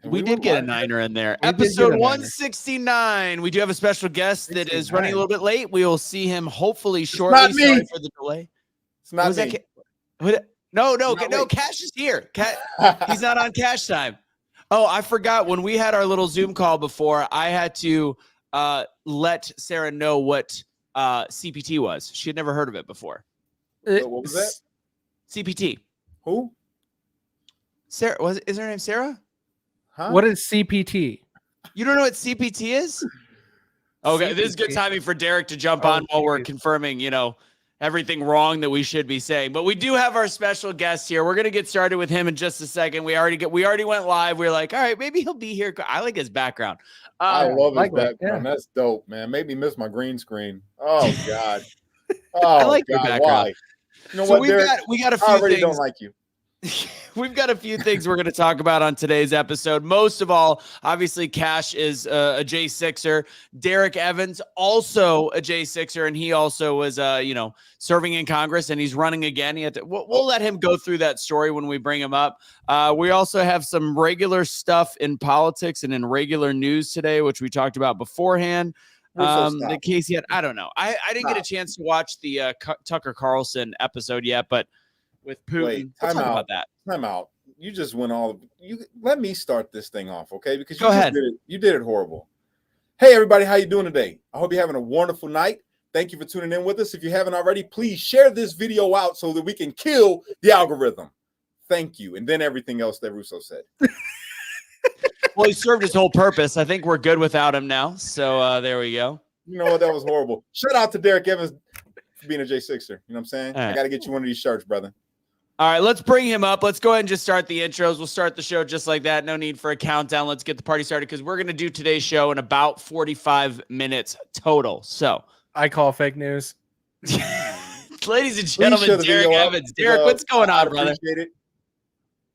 We did get a niner in there. We Episode 169. We do have a special guest that is running a little bit late. We will see him hopefully shortly. Not me. Sorry for the delay. It's not me. No. Cash is here. He's not on cash time. Oh, I forgot when we had our little Zoom call before. I had to let Sarah know what CPT was. She had never heard of it before. What was that? CPT. Who? Sarah. Is her name Sarah? Huh? What is CPT? You don't know what CPT is? Okay, this is good timing for Derrick to jump on while we're confirming, everything wrong that we should be saying. But we do have our special guest here. We're gonna get started with him in just a second. We already went live. We were like, all right, maybe he'll be here. I like his background. I love his background. Yeah. That's dope, man. Made me miss my green screen. Oh God. I like your background. Why? You know what, Derrick? We got a few I already things. Don't like you. We've got a few things we're going to talk about on today's episode. Most of all, obviously, Cash is a J6er. Derrick Evans, also a J6er, and he also was, serving in Congress, and he's running again. We'll let him go through that story when we bring him up. We also have some regular stuff in politics and in regular news today, which we talked about beforehand. The case yet, I don't know. I didn't get a chance to watch the Tucker Carlson episode yet, but with Putin, we'll talk about that. Time out. You just went you let me start this thing off, okay? Because Go ahead. You did it horrible. Hey, everybody, how you doing today? I hope you're having a wonderful night. Thank you for tuning in with us. If you haven't already, please share this video out so that we can kill the algorithm. Thank you. And then everything else that Russo said. Well, he served his whole purpose. I think we're good without him now. So there we go. You know what? That was horrible. Shout out to Derrick Evans for being a J6er. You know what I'm saying? Right. I got to get you one of these shirts, brother. All right, let's bring him up. Let's go ahead and just start the intros. We'll start the show just like that. No need for a countdown. Let's get the party started because we're going to do today's show in about 45 minutes total. So I call fake news. Ladies and gentlemen, Derrick Evans. Derrick, what's going on, brother?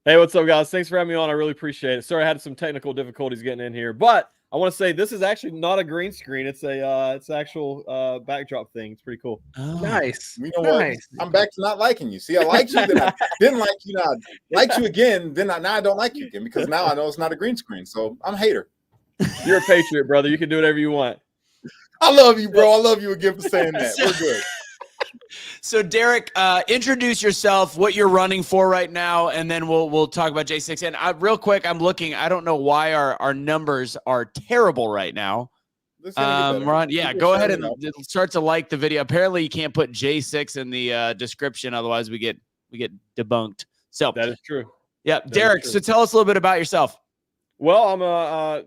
Hey, what's up, guys? Thanks for having me on. I really appreciate it. Sorry, I had some technical difficulties getting in here, but I want to say this is actually not a green screen. It's it's actual backdrop thing. It's pretty cool. Oh, nice. You know what? I'm back to not liking you. See, I liked you, then I didn't like you. Now I liked you again. Now I don't like you again because now I know it's not a green screen. So I'm a hater. You're a patriot, brother. You can do whatever you want. I love you, bro. I love you again for saying that. We're good. So, Derrick, introduce yourself, what you're running for right now, and then we'll talk about J6. And real quick, I'm looking. I don't know why our numbers are terrible right now. Ron, go ahead and start to like the video. Apparently, you can't put J6 in the description, otherwise we get debunked. So that is true. Yeah, Derrick. So tell us a little bit about yourself. Well, I'm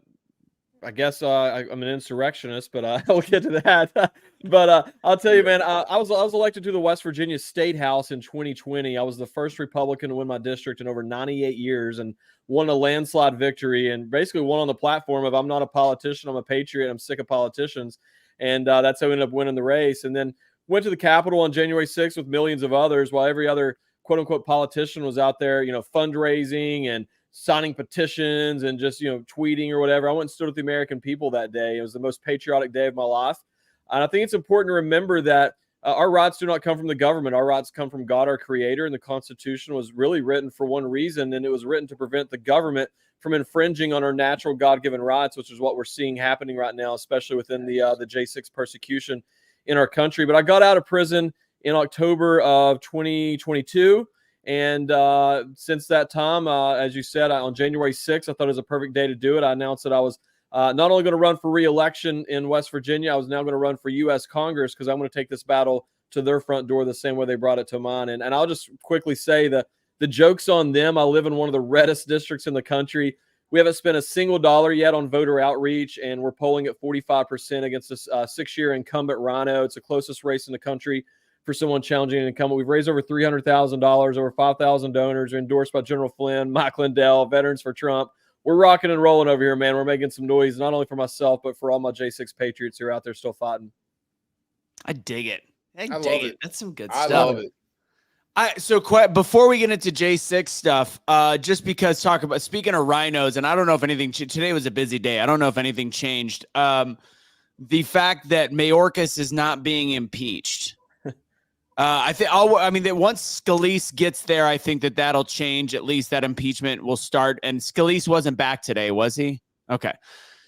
I guess I'm an insurrectionist, but I'll get to that. But I'll tell you, man, I was elected to the West Virginia State House in 2020. I was the first Republican to win my district in over 98 years and won a landslide victory and basically won on the platform of I'm not a politician, I'm a patriot, I'm sick of politicians. And that's how we ended up winning the race. And then went to the Capitol on January 6th with millions of others while every other quote unquote politician was out there, fundraising and signing petitions and just, tweeting or whatever. I went and stood with the American people that day. It was the most patriotic day of my life. And I think it's important to remember that our rights do not come from the government. Our rights come from God, our creator. And the Constitution was really written for one reason. And it was written to prevent the government from infringing on our natural God-given rights, which is what we're seeing happening right now, especially within the J6 persecution in our country. But I got out of prison in October of 2022. And since that time, as you said, on January 6th, I thought it was a perfect day to do it. I announced that I was not only going to run for re-election in West Virginia, I was now going to run for U.S. Congress because I'm going to take this battle to their front door the same way they brought it to mine. And I'll just quickly say that the joke's on them. I live in one of the reddest districts in the country. We haven't spent a single dollar yet on voter outreach, and we're polling at 45% against this 6-year incumbent Rhino. It's the closest race in the country for someone challenging an incumbent. We've raised over $300,000, over 5,000 donors. We're endorsed by General Flynn, Mike Lindell, Veterans for Trump. We're rocking and rolling over here, man. We're making some noise, not only for myself, but for all my J6 patriots who are out there still fighting. I dig it. I dig love it. That's some good I stuff. love it. So before we get into J6 stuff, just because speaking of rhinos, and I don't know if anything, today was a busy day. I don't know if anything changed. The fact that Mayorkas is not being impeached. I mean, that once Scalise gets there, I think that'll change. At least that impeachment will start. And Scalise wasn't back today, was he? Okay.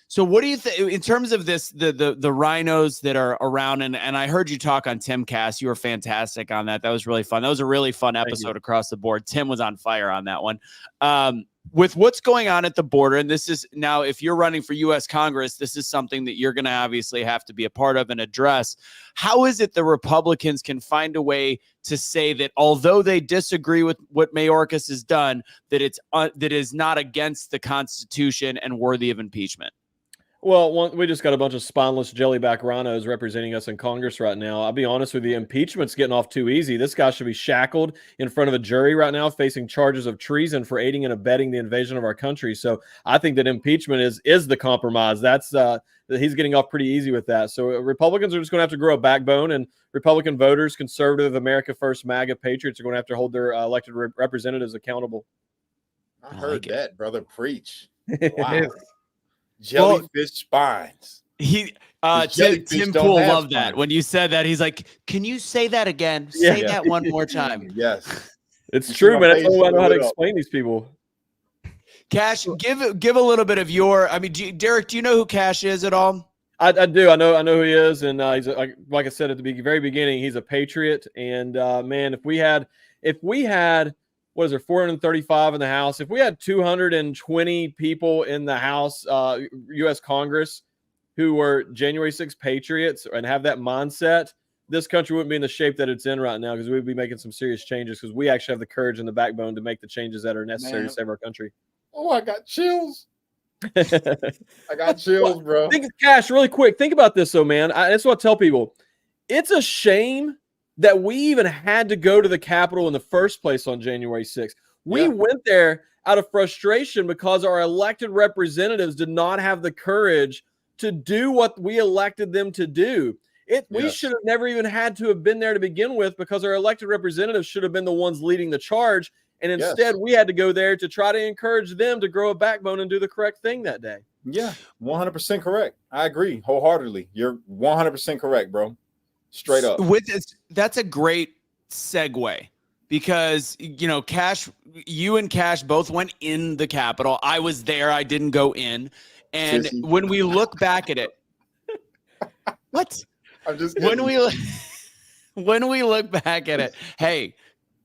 So what do you think in terms of this, the rhinos that are around? And I heard you talk on Timcast. You were fantastic on that. That was really fun. That was a really fun episode across the board. Tim was on fire on that one. With what's going on at the border, and this is now, if you're running for U.S. Congress, this is something that you're going to obviously have to be a part of and address. How is it the Republicans can find a way to say that although they disagree with what Mayorkas has done, that that is not against the Constitution and worthy of impeachment? Well, we just got a bunch of spineless jellyback rhinos representing us in Congress right now. I'll be honest with you, impeachment's getting off too easy. This guy should be shackled in front of a jury right now, facing charges of treason for aiding and abetting the invasion of our country. So I think that impeachment is the compromise. That's he's getting off pretty easy with that. So Republicans are just going to have to grow a backbone, and Republican voters, conservative, America First, MAGA patriots are going to have to hold their elected representatives accountable. I heard that, brother. Preach. Wow. Jellyfish spines. Tim Pool loved that. When you said that, he's like, can you say that again? Say that one more time. Yes. It's true, man. I don't know how to explain these people. Cash, give a little bit of your, I mean, Derrick, do you know who Cash is at all? I do. I know who he is. And he's like I said at the very beginning, he's a patriot. And man, if we had, what is there, 435 in the House? If we had 220 people in the House, U.S. Congress, who were January 6th patriots and have that mindset, this country wouldn't be in the shape that it's in right now, because we'd be making some serious changes, because we actually have the courage and the backbone to make the changes that are necessary to save our country. Oh, I got chills. I got chills, bro. Cash, really quick. Think about this, though, man. That's what I tell people. It's a shame that we even had to go to the Capitol in the first place on January 6th. We went there out of frustration because our elected representatives did not have the courage to do what we elected them to do. We should have never even had to have been there to begin with, because our elected representatives should have been the ones leading the charge. And instead, we had to go there to try to encourage them to grow a backbone and do the correct thing that day. Yeah, 100% correct. I agree wholeheartedly. You're 100% correct, bro. Straight up. With this, that's a great segue, because Cash, you and Cash both went in the Capitol. I was there. I didn't go in. And when we look back at it, what? I'm just kidding. When we look back at it, hey,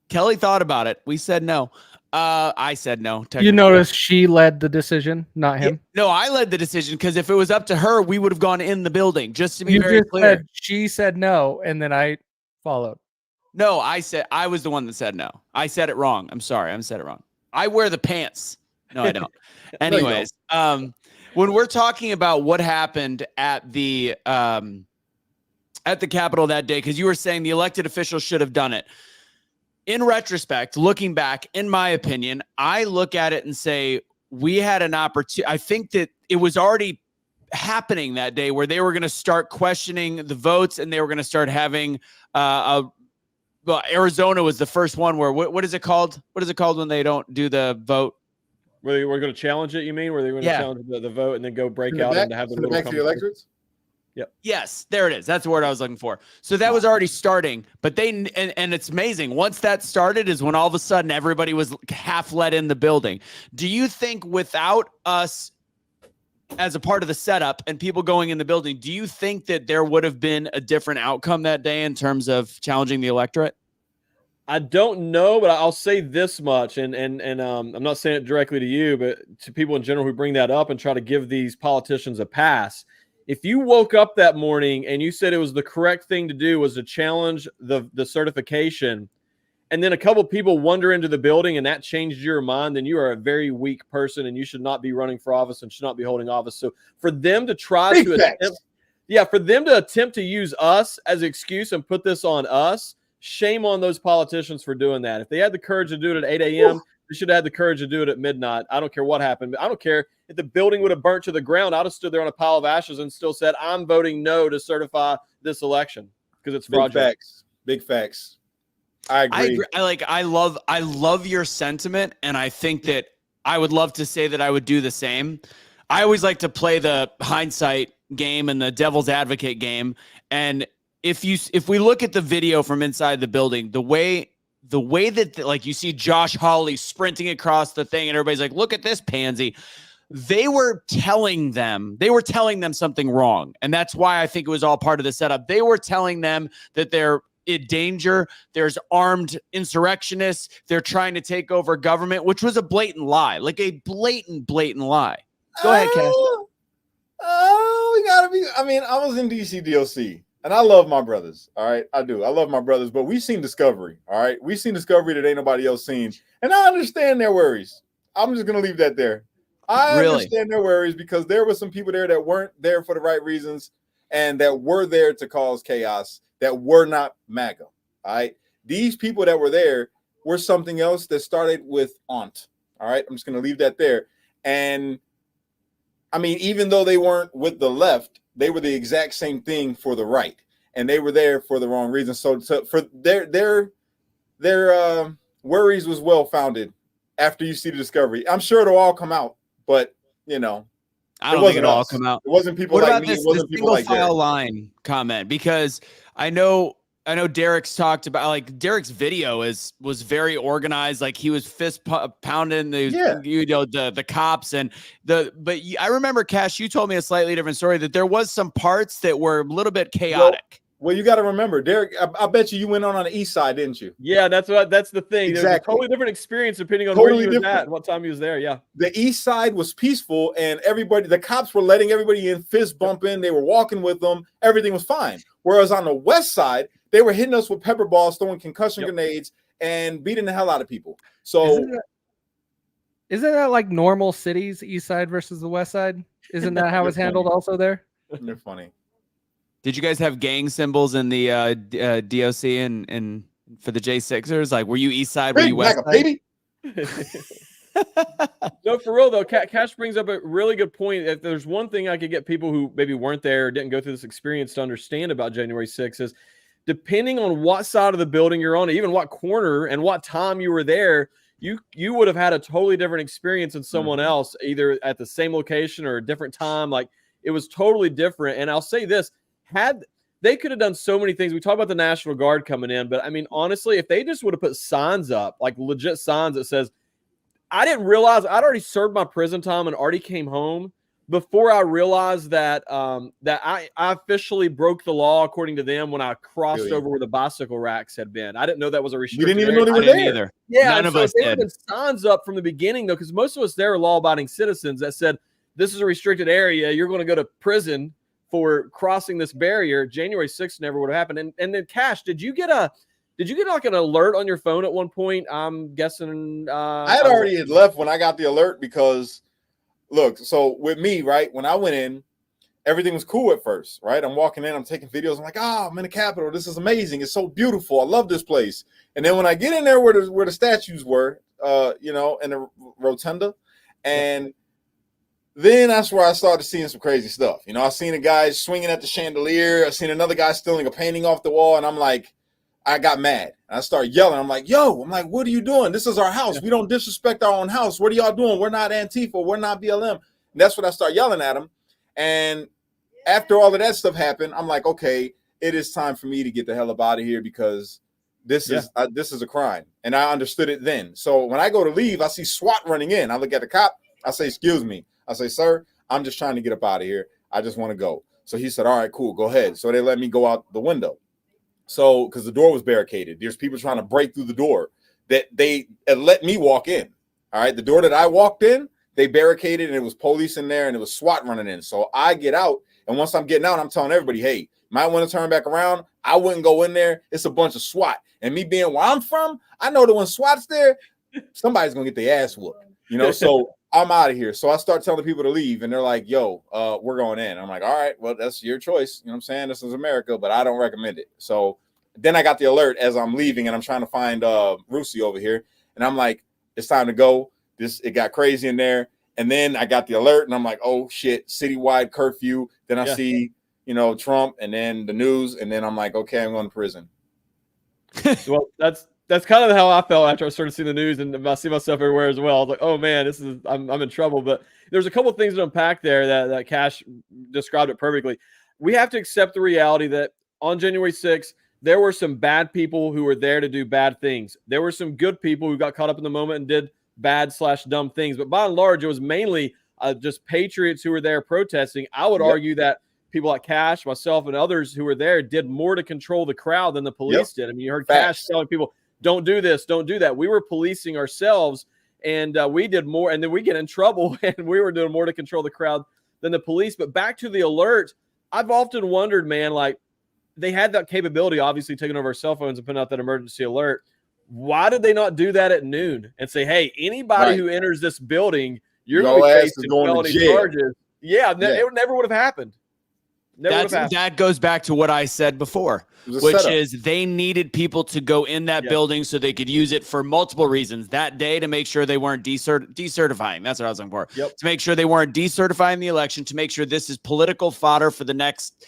Kelly thought about it. We said no. I said no. You notice she led the decision, not him. No, I led the decision, because if it was up to her, we would have gone in the building. Just to be very clear, she said no, and then I followed. No, I was the one that said no. I said it wrong. I'm sorry. I said it wrong. I wear the pants. No, I don't. Anyways, when we're talking about what happened at the Capitol that day, because you were saying the elected officials should have done it. In retrospect, looking back, in my opinion, I look at it and say we had an opportunity. I think that it was already happening that day, where they were going to start questioning the votes, and they were going to start having Arizona was the first one where what is it called? What is it called when they don't do the vote? Where they were going to challenge it, you mean? Where they were going to challenge the vote and then go break out and have the little back to the electorates? Yep. Yes, there it is. That's the word I was looking for. So that was already starting, but and it's amazing. Once that started is when all of a sudden everybody was half let in the building. Do you think without us as a part of the setup and people going in the building, do you think that there would have been a different outcome that day in terms of challenging the electorate? I don't know, but I'll say this much, and I'm not saying it directly to you, but to people in general who bring that up and try to give these politicians a pass. If you woke up that morning and you said it was the correct thing to do was to challenge the certification, and then a couple people wander into the building and that changed your mind, then you are a very weak person and you should not be running for office and should not be holding office. So for them to try to attempt to use us as an excuse and put this on us, shame on those politicians for doing that. If they had the courage to do it at 8 a.m., they should have had the courage to do it at midnight. I don't care what happened. I don't care if the building would have burnt to the ground. I'd have stood there on a pile of ashes and still said, I'm voting no to certify this election because it's fraudulent. Big facts. I agree. I love your sentiment, and I think that I would love to say that I would do the same. I always like to play the hindsight game and the devil's advocate game, and if we look at the video from inside the building, the way that like you see Josh Hawley sprinting across the thing and everybody's like, look at this pansy. They were telling them something wrong. And that's why I think it was all part of the setup. They were telling them that they're in danger. There's armed insurrectionists. They're trying to take over government, which was a blatant lie, like a blatant lie. Go ahead, Cash. Oh, we gotta be. I mean, I was in DC DOC, and I love my brothers. All right, I do. I love my brothers, but we've seen Discovery. All right, we've seen Discovery that ain't nobody else seen, and I understand their worries. I'm just gonna leave that there. I understand their worries because there were some people there that weren't there for the right reasons, and that were there to cause chaos. That were not MAGA. All right, these people that were there were something else that started with aunt. All right, I'm just gonna leave that there, and. I mean, even though they weren't with the left, they were the exact same thing for the right, and they were there for the wrong reason. So for their worries was well founded. After you see the Discovery, I'm sure it'll all come out, but you know, I don't think it'll all come out. It wasn't people what like about me. This, it wasn't this people like file Derrick. line comment, because I know Derek's talked about, like, Derek's video was very organized, like he was fist pounding the cops but I remember, Cash, you told me a slightly different story, that there was some parts that were a little bit chaotic. Well, you got to remember, Derrick. I bet you went on the east side, didn't you? Yeah, that's the thing. Exactly. There's a totally different experience depending on Totally where you was different. at, what time you was there. Yeah, the east side was peaceful, and the cops were letting everybody in, fist bumping. They were walking with them. Everything was fine. Whereas on the west side, they were hitting us with pepper balls, throwing concussion grenades, and beating the hell out of people. So, isn't that like normal cities, east side versus the west side? Isn't that how it's handled also there? You're funny. Did you guys have gang symbols in the DOC and for the J6ers? Like, were you east side? Were you west side? Baby. No, for real though, Cash brings up a really good point. If there's one thing I could get people who maybe weren't there or didn't go through this experience to understand about January 6th is, depending on what side of the building you're on, even what corner and what time you were there, you would have had a totally different experience than someone else, either at the same location or a different time. Like, it was totally different. And I'll say this, they could have done so many things. We talk about the National Guard coming in, but I mean, honestly, if they just would have put signs up, like legit signs that says, I didn't realize I'd already served my prison time and already came home before I realized that I officially broke the law according to them when I crossed over where the bicycle racks had been. I didn't know that was a restricted We didn't even know they were there either. Yeah, none of us did. did. Signs up from the beginning though, because most of us there are law-abiding citizens that said, this is a restricted area. You're going to go to prison for crossing this barrier. January 6th never would have happened. And then, Cash, did you get like an alert on your phone at one point? I'm guessing I had already left when I got the alert because, look, so with me, right, when I went in, everything was cool at first, right? I'm walking in, I'm taking videos. I'm like, I'm in the Capitol. This is amazing. It's so beautiful. I love this place. And then when I get in there where the statues were, in the rotunda, and then that's where I started seeing some crazy stuff. I seen a guy swinging at the chandelier. I seen another guy stealing a painting off the wall, and I'm like, I got mad. I started yelling. I'm like, what are you doing? This is our house. We don't disrespect our own house. What are y'all doing? We're not Antifa. We're not BLM. And that's when I started yelling at him. And after all of that stuff happened, I'm like, okay, it is time for me to get the hell up out of here because this is a crime. And I understood it then. So when I go to leave, I see SWAT running in. I look at the cop. I say, excuse me. I say, sir, I'm just trying to get up out of here. I just want to go. So he said, all right, cool, go ahead. So they let me go out the window. So, because the door was barricaded, there's people trying to break through the door that they let me walk in. All right. The door that I walked in, they barricaded and it was police in there and it was SWAT running in. So I get out. And once I'm getting out, I'm telling everybody, hey, might want to turn back around. I wouldn't go in there. It's a bunch of SWAT. And me being where I'm from, I know that when SWAT's there, somebody's going to get their ass whooped. So I'm out of here. So I start telling people to leave and they're like, yo, we're going in. I'm like, all right, well, that's your choice. You know what I'm saying? This is America, but I don't recommend it. So then I got the alert as I'm leaving and I'm trying to find Rusi over here. And I'm like, it's time to go. It got crazy in there. And then I got the alert and I'm like, oh shit, citywide curfew. Then I see, Trump and then the news. And then I'm like, okay, I'm going to prison. Well, that's kind of how I felt after I started seeing the news and I see myself everywhere as well. I was like, oh man, I'm in trouble. But there's a couple of things to unpack there that Cash described it perfectly. We have to accept the reality that on January 6th, there were some bad people who were there to do bad things. There were some good people who got caught up in the moment and did bad/dumb things. But by and large, it was mainly just patriots who were there protesting. I would argue that people like Cash, myself, and others who were there did more to control the crowd than the police did. I mean, you heard Cash telling people, don't do this, don't do that. We were policing ourselves, and we did more, and then we get in trouble, and we were doing more to control the crowd than the police. But back to the alert, I've often wondered, man, like, they had that capability, obviously, taking over our cell phones and putting out that emergency alert. Why did they not do that at noon and say, hey, anybody who enters this building, you're going to be facing felony charges? Yeah, it never would have happened. That goes back to what I said before, which is they needed people to go in that building so they could use it for multiple reasons. That day, to make sure they weren't decertifying. That's what I was looking for. To make sure they weren't decertifying the election, to make sure this is political fodder for the next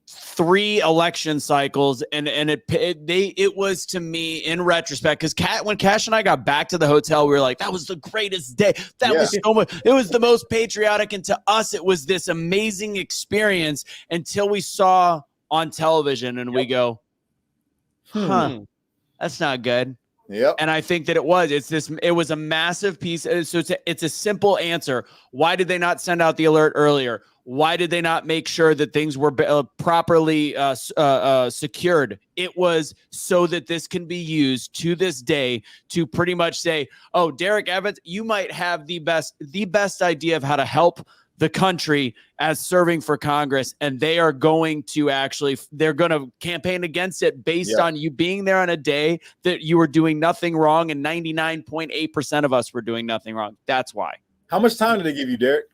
3 election cycles. And it was, to me, in retrospect, because when Cash and I got back to the hotel, we were like, that was the greatest day. That was so much. It was the most patriotic. And to us, it was this amazing experience until we saw on television and we go, that's not good. And I think that it was a massive piece. So it's a simple answer. Why did they not send out the alert earlier? Why did they not make sure that things were properly secured? It was so that this can be used to this day to pretty much say, oh, Derrick Evans, you might have the best idea of how to help the country as serving for Congress, and they're going to campaign against it based on you being there on a day that you were doing nothing wrong, and 99.8% of us were doing nothing wrong. That's why. How much time did they give you, Derrick?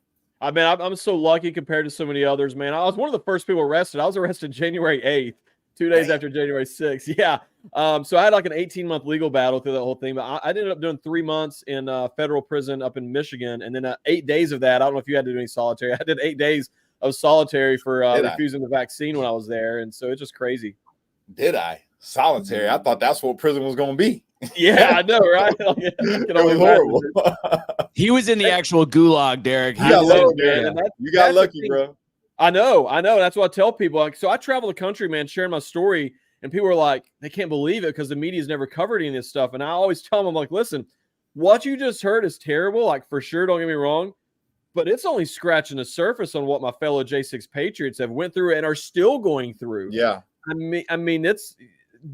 I mean, I'm so lucky compared to so many others, man. I was one of the first people arrested. I was arrested January 8th, 2 days after January 6th. Yeah. So I had like an 18-month legal battle through that whole thing, but I ended up doing 3 months in federal prison up in Michigan. And then 8 days of that, I don't know if you had to do any solitary. I did 8 days of solitary for refusing the vaccine when I was there. And so it's just crazy. Did I? Solitary? I thought that's what prison was going to be. Yeah, I know, right? It was horrible. He was in the actual gulag, Derrick. You got lucky, bro. I know. That's what I tell people. Like, so I travel the country, man, sharing my story, and people are like, they can't believe it because the media's never covered any of this stuff. And I always tell them, I'm like, listen, what you just heard is terrible. Like, for sure, don't get me wrong, but it's only scratching the surface on what my fellow J6 Patriots have went through and are still going through. Yeah. I mean, it's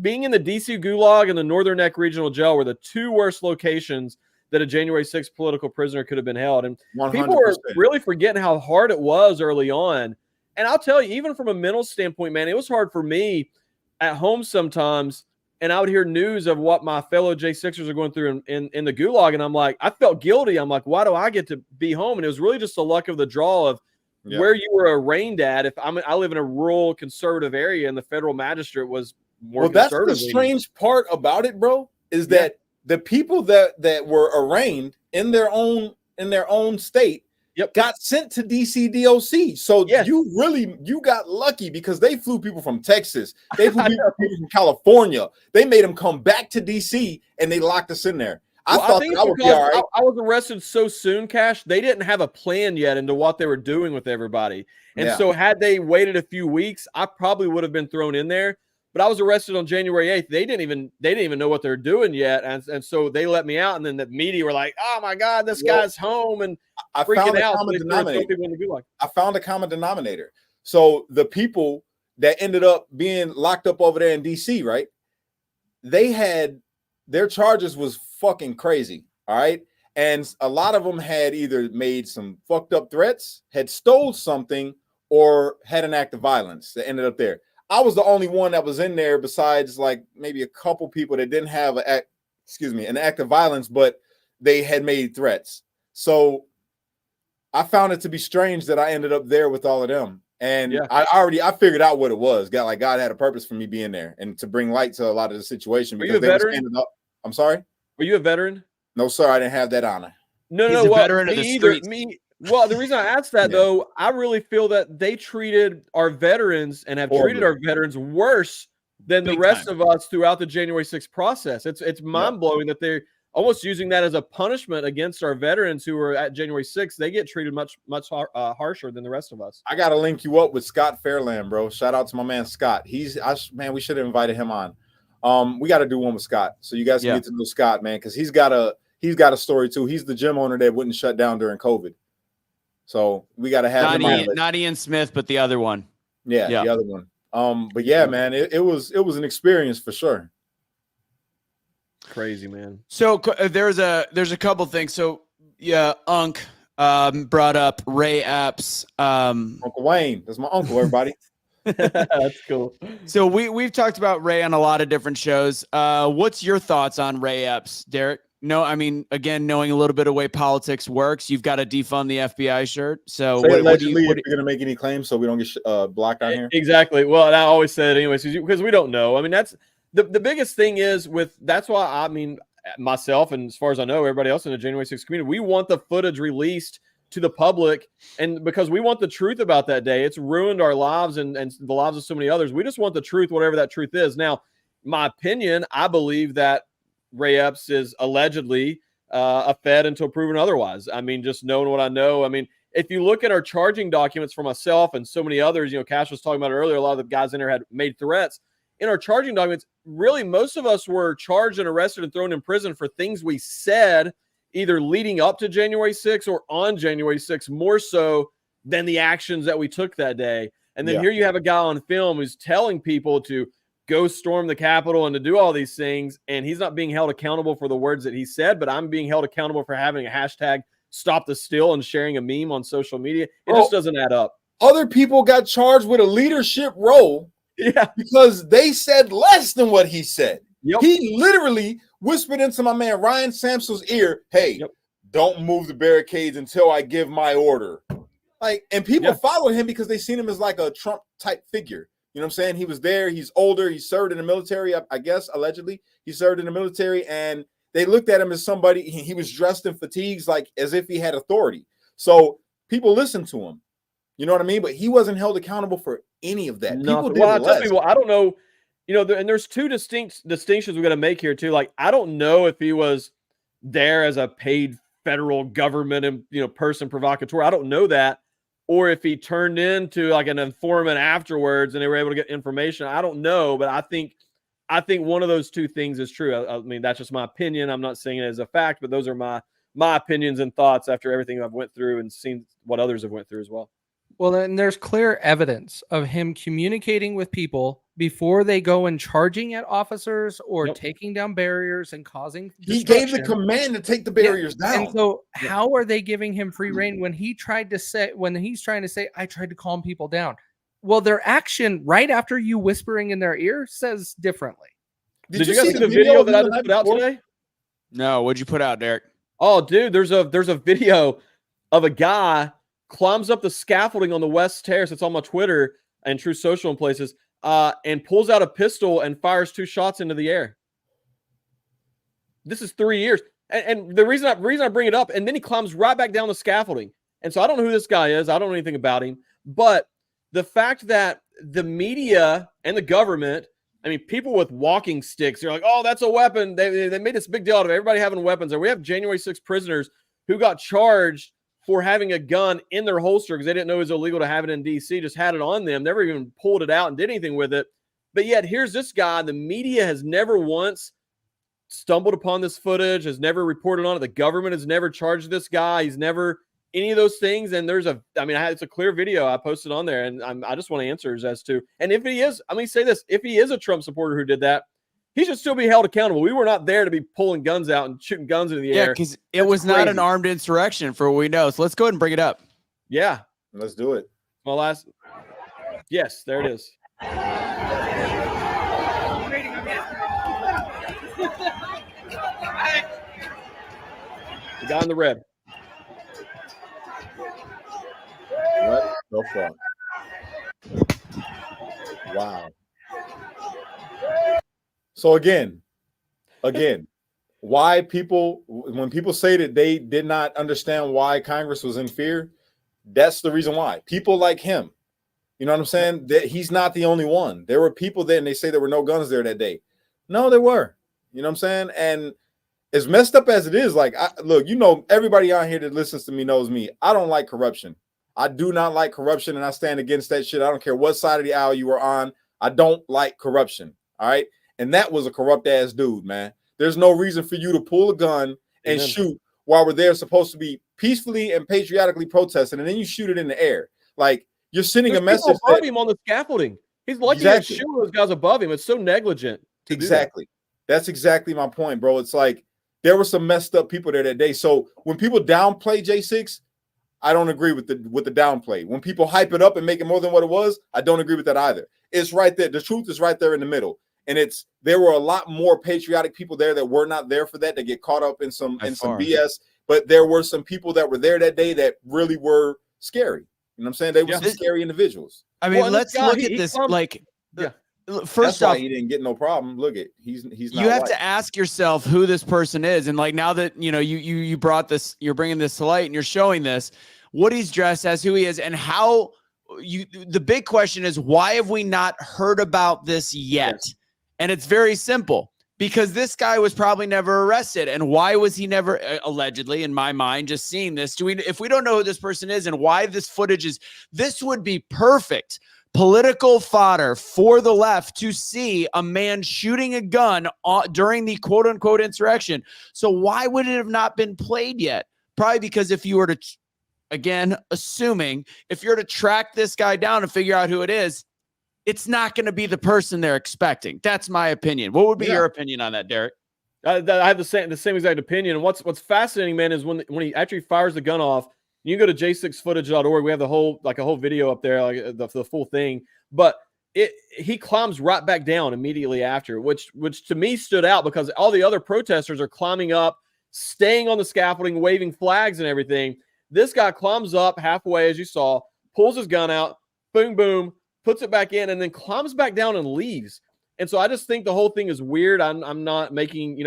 being in the DC Gulag and the Northern Neck Regional Jail were the 2 worst locations that a January 6th political prisoner could have been held. And 100%. People are really forgetting how hard it was early on. And I'll tell you, even from a mental standpoint, man, it was hard for me at home sometimes. And I would hear news of what my fellow J6ers are going through in the Gulag. And I'm like, I felt guilty. I'm like, why do I get to be home? And it was really just the luck of the draw of where you were arraigned at. I live in a rural conservative area and the federal magistrate was more that's the strange part about it, bro, is that the people that were arraigned in their own state got sent to DC DOC. So you got lucky because they flew people from Texas. They flew people from California. They made them come back to DC and they locked us in there. I think I would be all right. I was arrested so soon, Cash. They didn't have a plan yet into what they were doing with everybody. And so had they waited a few weeks, I probably would have been thrown in there. But I was arrested on January 8th. They didn't even know what they're doing yet. And so they let me out. And then the media were like, oh my God, this guy's home. And I found a common denominator. So the people that ended up being locked up over there in DC, right? Their charges was fucking crazy. All right. And a lot of them had either made some fucked up threats, had stole something, or had an act of violence that ended up there. I was the only one that was in there besides like maybe a couple people that didn't have an act of violence, but they had made threats. So I found it to be strange that I ended up there with all of them. And I figured out what it was. God had a purpose for me being there and to bring light to a lot of the situation. Because they were standing up. I'm sorry? Were you a veteran? No, sir. I didn't have that honor. He's a veteran of the streets. Well, the reason I asked that, though, I really feel that they treated our veterans and have treated our veterans worse than the rest of us throughout the January 6th process. It's mind-blowing that almost using that as a punishment against our veterans who were at January 6th. They get treated much harsher than the rest of us. I got to link you up with Scott Fairland, bro. Shout out to my man Scott. Man, we should have invited him on. We got to do one with Scott so you guys can get to know Scott, man, because he's got a story too. He's the gym owner that wouldn't shut down during COVID. So we got to have not Ian Smith, but the other one. Yeah, the other one. But yeah, man, it was an experience for sure. Crazy, man. So there's a couple things. So yeah, Unc brought up Ray Epps. Uncle Wayne, that's my uncle, everybody. That's cool. So we've talked about Ray on a lot of different shows. What's your thoughts on Ray Epps, Derek? No, I mean, again, knowing a little bit of way politics works, you've got to defund the FBI shirt. So allegedly, if you're going to make any claims so we don't get blocked on here. Exactly. Well, I always said anyways, because we don't know. I mean, that's the biggest thing is that's why, I mean, myself and as far as I know, everybody else in the January 6th community, we want the footage released to the public, and because we want the truth about that day. It's ruined our lives and the lives of so many others. We just want the truth, whatever that truth is. Now, my opinion, I believe that Ray Epps is allegedly a Fed until proven otherwise. I mean, just knowing what I know. I mean, if you look at our charging documents for myself and so many others, Cash was talking about it earlier, a lot of the guys in there had made threats. In our charging documents, really, most of us were charged and arrested and thrown in prison for things we said either leading up to January 6th or on January 6th, more so than the actions that we took that day. And then here you have a guy on film who's telling people to go storm the Capitol and to do all these things, and he's not being held accountable for the words that he said, but I'm being held accountable for having a hashtag stop the steal and sharing a meme on social media. It just doesn't add up. Other people got charged with a leadership role because they said less than what he said. He literally whispered into my man Ryan Sampson's ear, hey, don't move the barricades until I give my order. And people followed him because they seen him as like a Trump type figure. You know what I'm saying? He was there. He's older. He served in the military, I guess, allegedly. He served in the military, and they looked at him as somebody. He was dressed in fatigues, like as if he had authority. So people listened to him. You know what I mean? But he wasn't held accountable for any of that. People did less. I don't know. And there's two distinctions we got to make here too. Like, I don't know if he was there as a paid federal government and person provocateur. I don't know that. Or if he turned into like an informant afterwards and they were able to get information. I don't know, but I think one of those two things is true. I mean, that's just my opinion. I'm not saying it as a fact, but those are my opinions and thoughts after everything I've went through and seen what others have went through as well. Well, then there's clear evidence of him communicating with people before they go and charging at officers or taking down barriers and causing He gave the command to take the barriers down. And so how are they giving him free reign when he's trying to say, I tried to calm people down? Well, their action right after you whispering in their ear says differently. Did you guys see the video that I just put out today? No, what'd you put out, Derek? Oh, dude, there's a video of a guy climbs up the scaffolding on the West Terrace. It's on my Twitter and True Social and places, and pulls out a pistol and fires 2 shots into the air. This is 3 years. And the reason I bring it up, and then he climbs right back down the scaffolding. And so I don't know who this guy is. I don't know anything about him. But the fact that the media and the government, I mean, people with walking sticks, they're like, oh, that's a weapon. They made this big deal out of everybody having weapons. And we have January 6th prisoners who got charged for having a gun in their holster because they didn't know it was illegal to have it in D.C., just had it on them, never even pulled it out and did anything with it. But yet here's this guy. The media has never once stumbled upon this footage, has never reported on it. The government has never charged this guy. He's never any of those things. And it's a clear video I posted on there, and I just want answers as to, and if he is, say this, if he is a Trump supporter who did that, he should still be held accountable. We were not there to be pulling guns out and shooting guns into the air. Yeah, because it was not an armed insurrection for what we know. So let's go ahead and bring it up. Yeah. Let's do it. My last. Yes, there it is. The guy in the red. What the fuck? Wow. So again, why when people say that they did not understand why Congress was in fear, that's the reason why. People like him, you know what I'm saying? That he's not the only one. There were people there, and they say there were no guns there that day. No, there were. You know what I'm saying? And as messed up as it is, like, look, everybody out here that listens to me knows me. I don't like corruption. I do not like corruption, and I stand against that shit. I don't care what side of the aisle you are on. I don't like corruption. All right. And that was a corrupt ass dude, man. There's no reason for you to pull a gun and shoot while we're there supposed to be peacefully and patriotically protesting, and then you shoot it in the air. Like, you're sending a message above him on the scaffolding. He's lucky to shoot those guys above him. It's so negligent. Exactly. That's exactly my point, bro. It's like there were some messed up people there that day. So when people downplay J6, I don't agree with the downplay. When people hype it up and make it more than what it was, I don't agree with that either. It's right there. The truth is right there in the middle. And there were a lot more patriotic people there that were not there for that get caught up in some BS. But there were some people that were there that day that really were scary. You know what I'm saying? They were some scary individuals. I mean, let's look at this. First off, he didn't get no problem. Look at he's not. You have to ask yourself who this person is, and like now that you brought this, you're bringing this to light, and you're showing this what he's dressed as, who he is, and how the big question is, why have we not heard about this yet? Yes. And it's very simple, because this guy was probably never arrested. And why was he never, allegedly, in my mind, just seeing this? If we don't know who this person is and why this footage is, this would be perfect political fodder for the left to see a man shooting a gun during the quote unquote insurrection. So why would it have not been played yet? Probably because if you were to, again, assuming if you're to track this guy down and figure out who it is, it's not going to be the person they're expecting. That's my opinion. What would be your opinion on that, Derrick? I have the same exact opinion. And what's fascinating, man, is when he actually fires the gun off. You can go to j6footage.org. We have a whole video up there, like the full thing. But he climbs right back down immediately after, which to me stood out because all the other protesters are climbing up, staying on the scaffolding, waving flags and everything. This guy climbs up halfway, as you saw, pulls his gun out, boom, boom, puts it back in, and then climbs back down and leaves. And so I just think the whole thing is weird. I'm not making,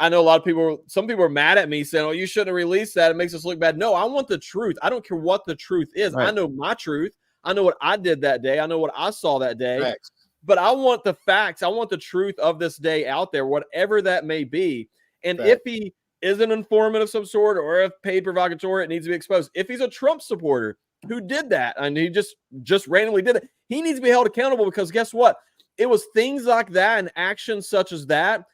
I know a lot of some people are mad at me saying, oh, you shouldn't have released that. It makes us look bad. No, I want the truth. I don't care what the truth is. Right. I know my truth. I know what I did that day. I know what I saw that day. Facts. But I want the facts. I want the truth of this day out there, whatever that may be. And if he is an informant of some sort or if paid provocateur, it needs to be exposed. If he's a Trump supporter who did that and he just randomly did it, he needs to be held accountable, because guess what? It was things like that and actions such as that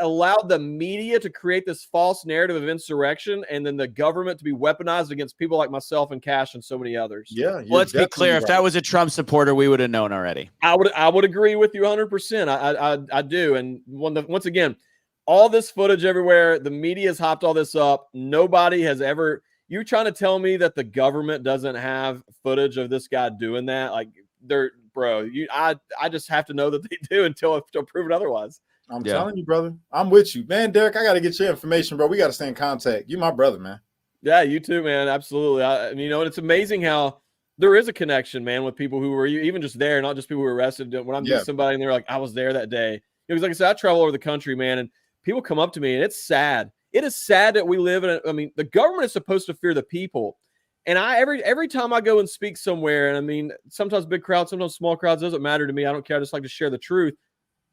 allowed the media to create this false narrative of insurrection, and then the government to be weaponized against people like myself and Cash and so many others. Yeah. Well, let's be clear. Right. If that was a Trump supporter, we would have known already. I would agree with you 100%. I do. And once again, all this footage everywhere, the media has hopped all this up. Nobody has ever. You're trying to tell me that the government doesn't have footage of this guy doing that? Like, I just have to know that they do until proven otherwise. I'm telling you, brother. I'm with you, man. Derrick, I got to get your information, bro. We got to stay in contact. You my brother, man. Yeah, you too, man. Absolutely. And it's amazing how there is a connection, man, with people who were even just there, not just people who were arrested. When I'm meeting somebody and they're like, I was there that day. Because like I said, I travel over the country, man, and people come up to me, and it's sad. It is sad that we live in the government is supposed to fear the people. And every time I go and speak somewhere, and sometimes big crowds, sometimes small crowds, doesn't matter to me. I don't care. I just like to share the truth.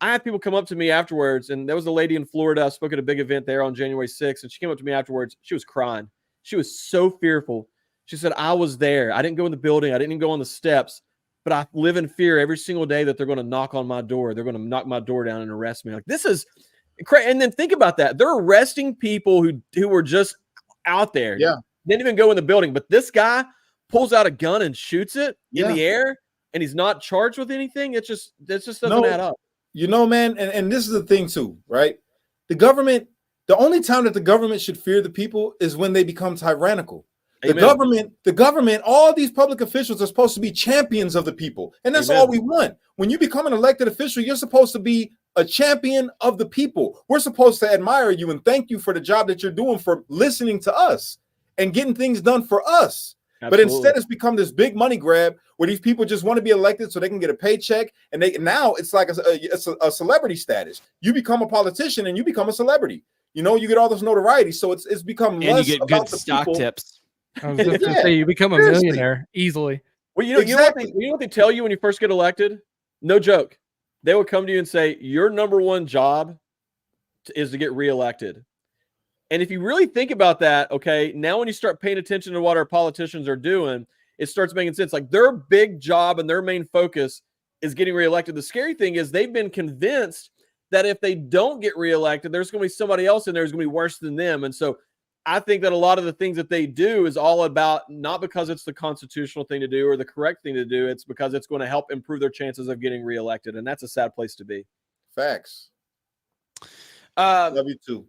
I have people come up to me afterwards, and there was a lady in Florida. I spoke at a big event there on January 6th, and she came up to me afterwards. She was crying. She was so fearful. She said, I was there. I didn't go in the building. I didn't even go on the steps, but I live in fear every single day that they're going to knock on my door. They're going to knock my door down and arrest me. Like, this is crazy. And then think about that. They're arresting people who were just out there. Yeah. Didn't even go in the building, but this guy pulls out a gun and shoots it in the air, and he's not charged with anything. That just doesn't add up. Man, and this is the thing too, right? The only time that the government should fear the people is when they become tyrannical. Amen. The government, all these public officials are supposed to be champions of the people. And that's all we want. When you become an elected official, you're supposed to be a champion of the people. We're supposed to admire you and thank you for the job that you're doing, for listening to us and getting things done for us. Absolutely. But instead, it's become this big money grab where these people just want to be elected so they can get a paycheck. And now it's like a celebrity status. You become a politician and you become a celebrity. You get all this notoriety. So it's become less and you get good stock tips. I was just going to say, you become a millionaire easily. Well, you know what they tell you when you first get elected? No joke. They would come to you and say, your number one job is to get reelected. And if you really think about that, okay, now when you start paying attention to what our politicians are doing, it starts making sense. Like their big job and their main focus is getting reelected. The scary thing is they've been convinced that if they don't get reelected, there's going to be somebody else in there who's going to be worse than them. And so I think that a lot of the things that they do is all about not because it's the constitutional thing to do or the correct thing to do. It's because it's going to help improve their chances of getting reelected. And that's a sad place to be. Facts. Love you too.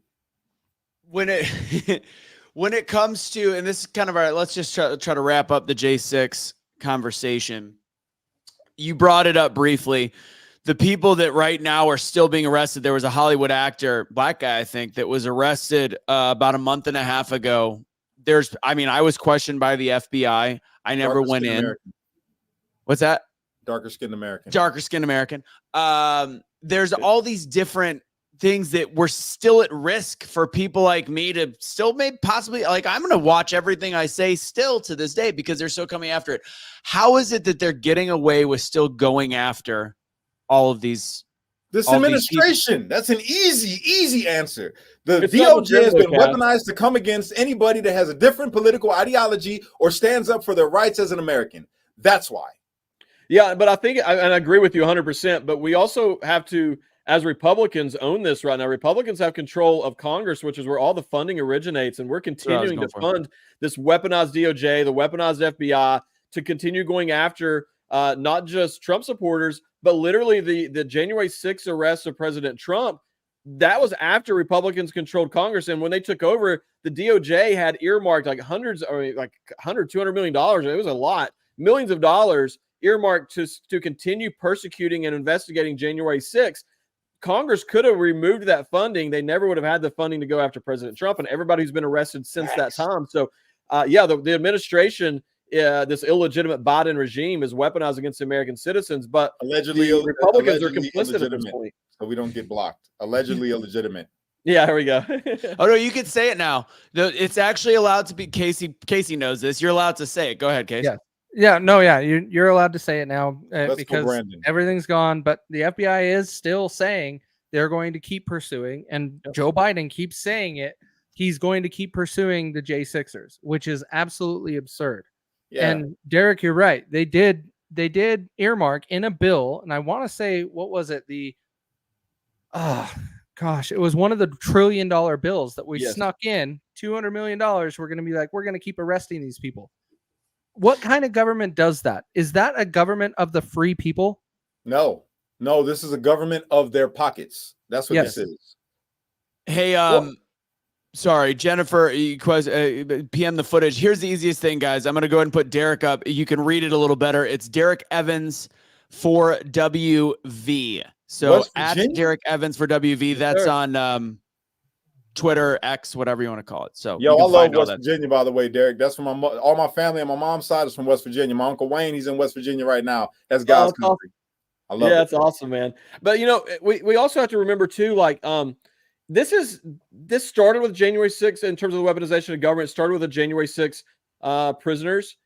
When it comes to, and this is kind of our, let's just try to wrap up the J6 conversation. You brought it up briefly. The people that right now are still being arrested. There was a Hollywood actor, black guy, I think, that was arrested about a month and a half ago. I was questioned by the FBI. I never went in. American. What's that? Darker skinned American. Darker skinned American. There's all these different things that we're still at risk for people like me to still maybe possibly, like, I'm going to watch everything I say still to this day because they're still coming after it. How is it that they're getting away with still going after all of these? This administration, that's an easy answer. The DOJ has been weaponized to come against anybody that has a different political ideology or stands up for their rights as an American. That's why. Yeah, but I think, and I agree with you 100%, but we also have to, as Republicans, own this right now. Republicans have control of Congress, which is where all the funding originates, and we're continuing to fund this weaponized DOJ, the weaponized FBI, to continue going after not just Trump supporters, but literally the January 6th arrest of President Trump. That was after Republicans controlled Congress, and when they took over, the DOJ had earmarked like $200 million. It was a lot, millions of dollars earmarked to continue persecuting and investigating January 6th. Congress could have removed that funding. They never would have had the funding to go after President Trump and everybody who's been arrested since that time. So, the administration, this illegitimate Biden regime is weaponized against American citizens, but allegedly Republicans are complicit at this point. So we don't get blocked. Allegedly illegitimate. Yeah, here we go. Oh no, you can say it now. It's actually allowed to be. Casey knows this. You're allowed to say it. Go ahead, Casey. Yeah. You're allowed to say it now because everything's gone. But the FBI is still saying they're going to keep pursuing, and Joe Biden keeps saying it. He's going to keep pursuing the J6ers, which is absolutely absurd. Yeah. And Derrick, you're right. They did earmark in a bill, and I want to say, what was it? It was one of the $1 trillion bills that we snuck in. $200 million. We're going to be like, we're going to keep arresting these people. What kind of government does that? Is that a government of the free people? No, this is a government of their pockets. That's what this is. Hey, sorry, Jennifer, PM the footage. Here's the easiest thing, guys. I'm going to go ahead and put Derrick up. You can read it a little better. It's Derrick Evans for WV. So at Derrick Evans for WV, that's on Twitter, X, whatever you want to call it. So, I love West Virginia, by the way, Derrick. That's from all my family on my mom's side is from West Virginia. My Uncle Wayne, he's in West Virginia right now. That's God's country. I love it. That's awesome, man. But we also have to remember too, like this started with January 6th in terms of the weaponization of government. It started with the January 6th prisoners.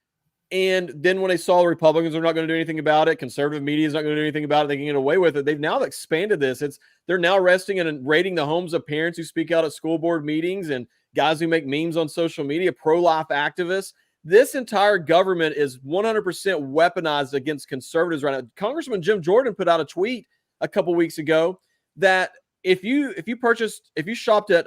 And then when they saw the Republicans are not going to do anything about it, conservative media is not going to do anything about it, they can get away with it. They've now expanded this. They're now arresting and raiding the homes of parents who speak out at school board meetings and guys who make memes on social media, pro-life activists. This entire government is 100% weaponized against conservatives right now. Congressman Jim Jordan put out a tweet a couple weeks ago that if you shopped at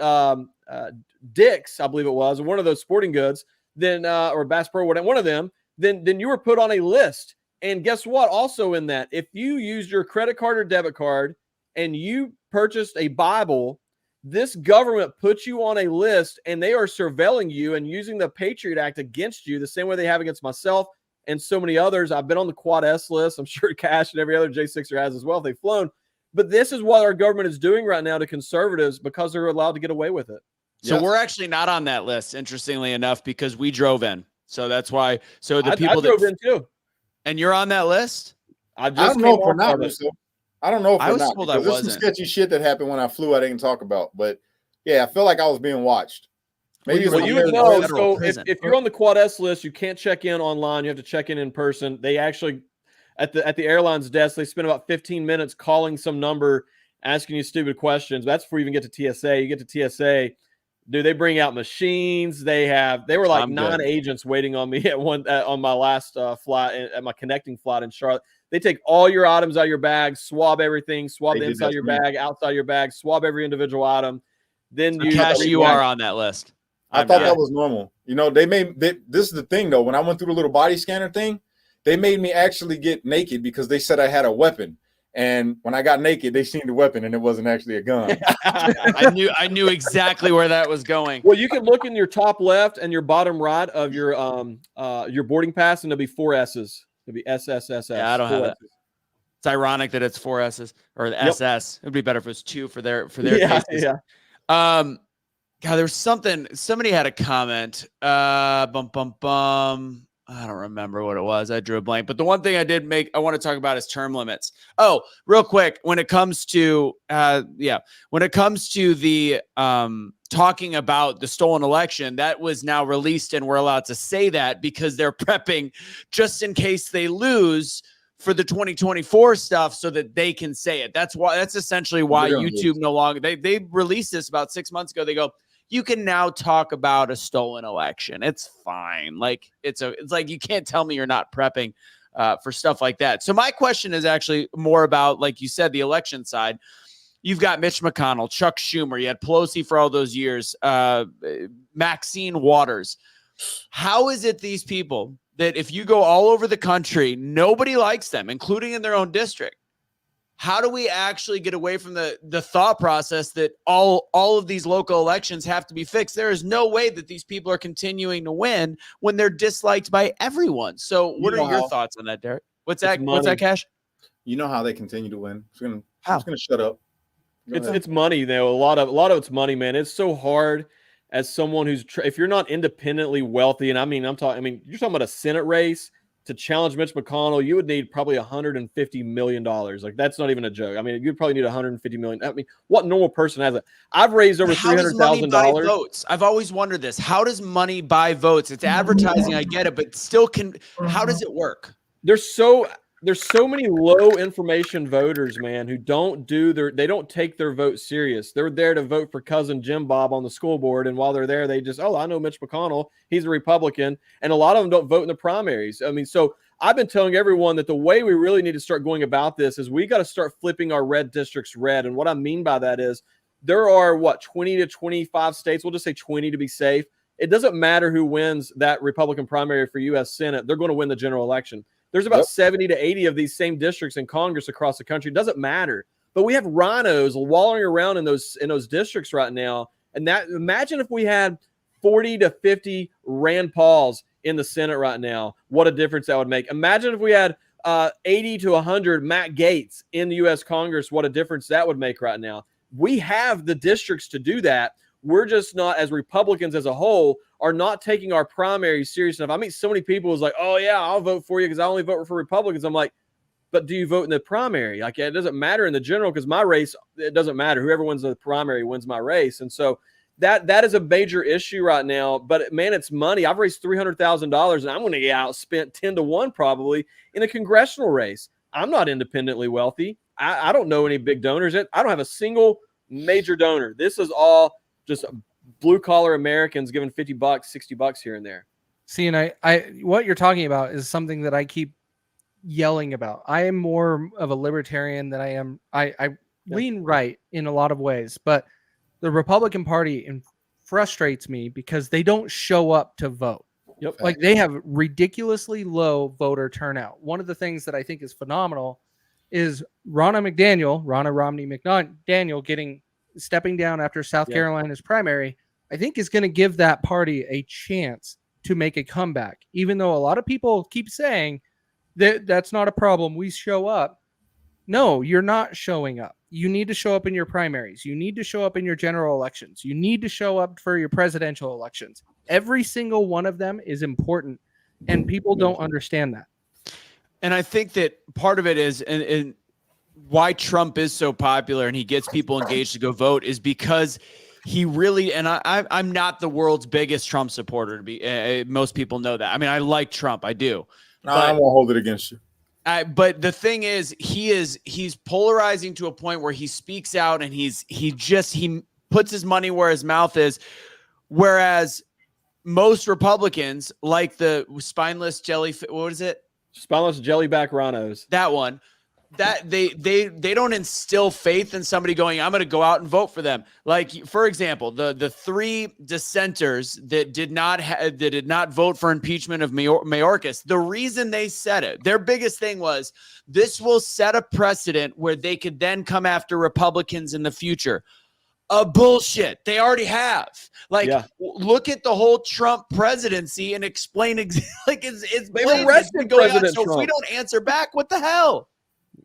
Dick's, I believe it was, one of those sporting goods, then or Bass Pro, one of them, then you were put on a list. And guess what? Also in that, if you used your credit card or debit card and you purchased a Bible, this government puts you on a list and they are surveilling you and using the Patriot Act against you the same way they have against myself and so many others. I've been on the Quad S list. I'm sure Cash and every other J6er has as well if they've flown. But this is what our government is doing right now to conservatives because they're allowed to get away with it. So we're actually not on that list, interestingly enough, because we drove in. So that's why. So I drove in too. And you're on that list? I don't know if we're not. I don't know if I was told I wasn't. There's some sketchy shit that happened when I flew I didn't talk about. But yeah, I feel like I was being watched. Maybe you would know. So if you're on the Quad S list, you can't check in online. You have to check in person. They actually at the airline's desk, they spend about 15 minutes calling some number, asking you stupid questions. That's before you even get to TSA. You get to TSA. Dude, they bring out machines. They were like 9 agents waiting on me on my last flight, at my connecting flight in Charlotte. They take all your items out of your bag, swab everything, swab the inside of your bag, outside your bag, swab every individual item. Then you are on that list. I thought that was normal. You know, this is the thing though. When I went through the little body scanner thing, they made me actually get naked because they said I had a weapon. And when I got naked, they seen the weapon, and it wasn't actually a gun. I knew exactly where that was going. Well, you can look in your top left and your bottom right of your boarding pass, and there'll be 4 S's. It'll be SSSS. Yeah, I don't have that. It's ironic that it's 4 S's or the SS. It'd be better if it was 2 for their cases. Yeah. God, there was somebody had a comment. I don't remember what it was. I drew a blank. But the one thing I want to talk about is term limits. Oh, real quick, when it comes to the talking about the stolen election, that was now released, and we're allowed to say that because they're prepping just in case they lose for the 2024 stuff so that they can say it. That's essentially why YouTube no longer, they released this about 6 months ago. They go, you can now talk about a stolen election. It's fine. Like it's like, you can't tell me you're not prepping for stuff like that. So my question is actually more about, like you said, the election side. You've got Mitch McConnell, Chuck Schumer. You had Pelosi for all those years, Maxine Waters. How is it these people that if you go all over the country, nobody likes them, including in their own district? How do we actually get away from the thought process that all of these local elections have to be fixed? There is no way that these people are continuing to win when they're disliked by everyone. So what are your thoughts on that, Derek? What's that, Cash? You know how they continue to win. I'm just gonna shut up. It's money, though. A lot of it's money, man. It's so hard as someone who's if you're not independently wealthy, and you're talking about a Senate race. To challenge Mitch McConnell, you would need probably $150 million. Like, that's not even a joke. I mean, you'd probably need $150 million. I mean, what normal person has it? I've raised over $300,000. Votes. I've always wondered this. How does money buy votes? It's advertising. I get it, but still how does it work? There's so many low information voters, man, who they don't take their vote serious. They're there to vote for cousin Jim Bob on the school board. And while they're there, they just, I know Mitch McConnell, he's a Republican. And a lot of them don't vote in the primaries. I mean, so I've been telling everyone that the way we really need to start going about this is we got to start flipping our red districts red. And what I mean by that is there are 20 to 25 states. We'll just say 20 to be safe. It doesn't matter who wins that Republican primary for U.S. Senate. They're going to win the general election. There's about 70 to 80 of these same districts in Congress across the country. It doesn't matter. But we have rhinos wallowing around in those districts right now. And imagine if we had 40 to 50 Rand Pauls in the Senate right now. What a difference that would make. Imagine if we had 80 to 100 Matt Gaetz in the U.S. Congress. What a difference that would make right now. We have the districts to do that. We're just not, as Republicans as a whole, are not taking our primaries serious enough. I meet so many people who's like, oh, yeah, I'll vote for you because I only vote for Republicans. I'm like, but do you vote in the primary? Like, it doesn't matter in the general because my race, it doesn't matter. Whoever wins the primary wins my race. And so that is a major issue right now. But, man, it's money. I've raised $300,000, and I'm going to get outspent 10-1 probably in a congressional race. I'm not independently wealthy. I don't know any big donors. I don't have a single major donor. This is all just blue-collar Americans giving $50, $60 here and there. See, and I what you're talking about is something that I keep yelling about. I am more of a libertarian than I am. I lean right in a lot of ways, but the Republican Party frustrates me because they don't show up to vote. Yep. Like, they have ridiculously low voter turnout. One of the things that I think is phenomenal is Ronna Romney McDaniel stepping down after South Carolina's primary. I think is going to give that party a chance to make a comeback, even though a lot of people keep saying that that's not a problem. We show up. No, you're not showing up. You need to show up in your primaries. You need to show up in your general elections. You need to show up for your presidential elections. Every single one of them is important, and people don't understand that. And I think that part of it is, and why Trump is so popular and he gets people engaged to go vote is because he really, and I'm not the world's biggest Trump supporter to be. Most people know that. I mean, I like Trump. I do. No, I won't hold it against you. But the thing is, he's polarizing to a point where he speaks out and he puts his money where his mouth is. Whereas most Republicans, like the spineless jellyfish, what is it? Spineless jellyback rhinos. That one. That they don't instill faith in somebody going, I'm going to go out and vote for them. Like, for example, the three dissenters that did not vote for impeachment of Mayorkas, the reason they said it, their biggest thing was this will set a precedent where they could then come after Republicans in the future. Bullshit. They already have. Like, look at the whole Trump presidency and explain like it's they arrested President Trump. So if we don't answer back, what the hell?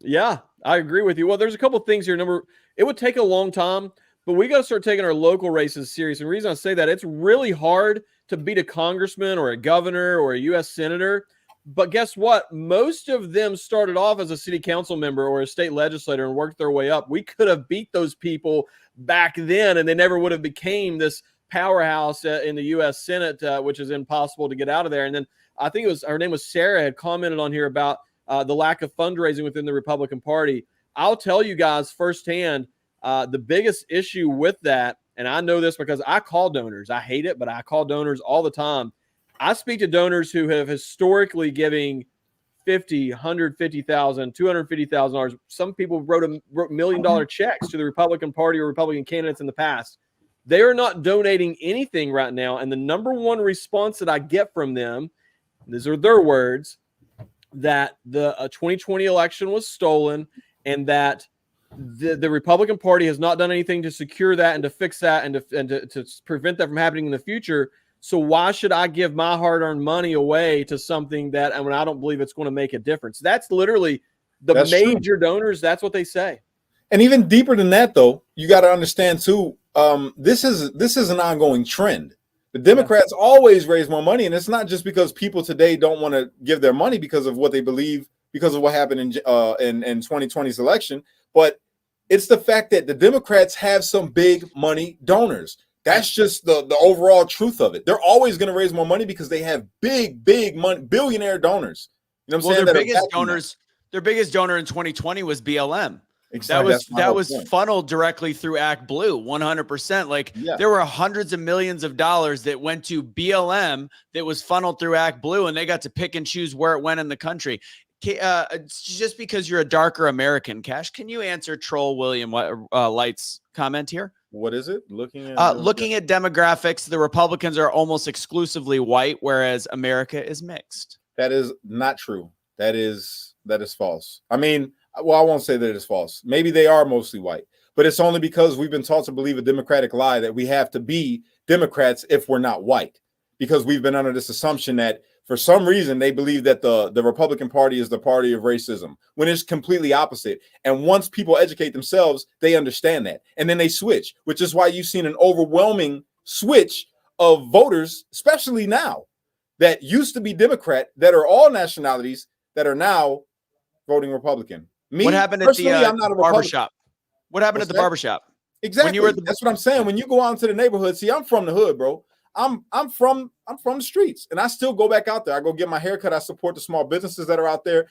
Yeah, I agree with you. Well, there's a couple things here. It would take a long time, but we got to start taking our local races serious. And the reason I say that, it's really hard to beat a congressman or a governor or a U.S. senator. But guess what? Most of them started off as a city council member or a state legislator and worked their way up. We could have beat those people back then, and they never would have became this powerhouse in the U.S. Senate, which is impossible to get out of there. And then I think her name was Sarah, had commented on here about the lack of fundraising within the Republican Party. I'll tell you guys firsthand, the biggest issue with that, and I know this because I call donors. I hate it, but I call donors all the time. I speak to donors who have historically giving $50,000, $150,000, $250,000. Some people wrote $1 million checks to the Republican Party or Republican candidates in the past. They are not donating anything right now. And the number one response that I get from them, these are their words, that the 2020 election was stolen and that the Republican Party has not done anything to secure that and to fix that and to prevent that from happening in the future. So why should I give my hard-earned money away to something that I don't believe it's going to make a difference? That's literally that's major true. Donors. That's what they say. And even deeper than that, though, you got to understand too. This is an ongoing trend. The Democrats always raise more money, and it's not just because people today don't want to give their money because of what they believe, because of what happened in 2020's election, but it's the fact that the Democrats have some big money donors. That's just the overall truth of it. They're always going to raise more money because they have big money, billionaire donors. You know what I'm saying? Their biggest donor in 2020 was BLM. Exactly. That was funneled directly through Act Blue, 100%. Like there were hundreds of millions of dollars that went to BLM that was funneled through Act Blue, and they got to pick and choose where it went in the country. Just because you're a darker American, Cash, can you answer Troll William Light's comment here? What is it? Looking at demographics, the Republicans are almost exclusively white, whereas America is mixed. That is not true. That is false. I mean, well, I won't say that it's false. Maybe they are mostly white, but it's only because we've been taught to believe a Democratic lie that we have to be Democrats if we're not white, because we've been under this assumption that for some reason they believe that the Republican Party is the party of racism, when it's completely opposite. And once people educate themselves, they understand that. And then they switch, which is why you've seen an overwhelming switch of voters, especially now, that used to be Democrat, that are all nationalities, that are now voting Republican. What happened at the barbershop? What happened at the barbershop? Exactly. That's what I'm saying. When you go out into the neighborhood, see, I'm from the hood, bro. I'm from the streets, and I still go back out there. I go get my haircut. I support the small businesses that are out there.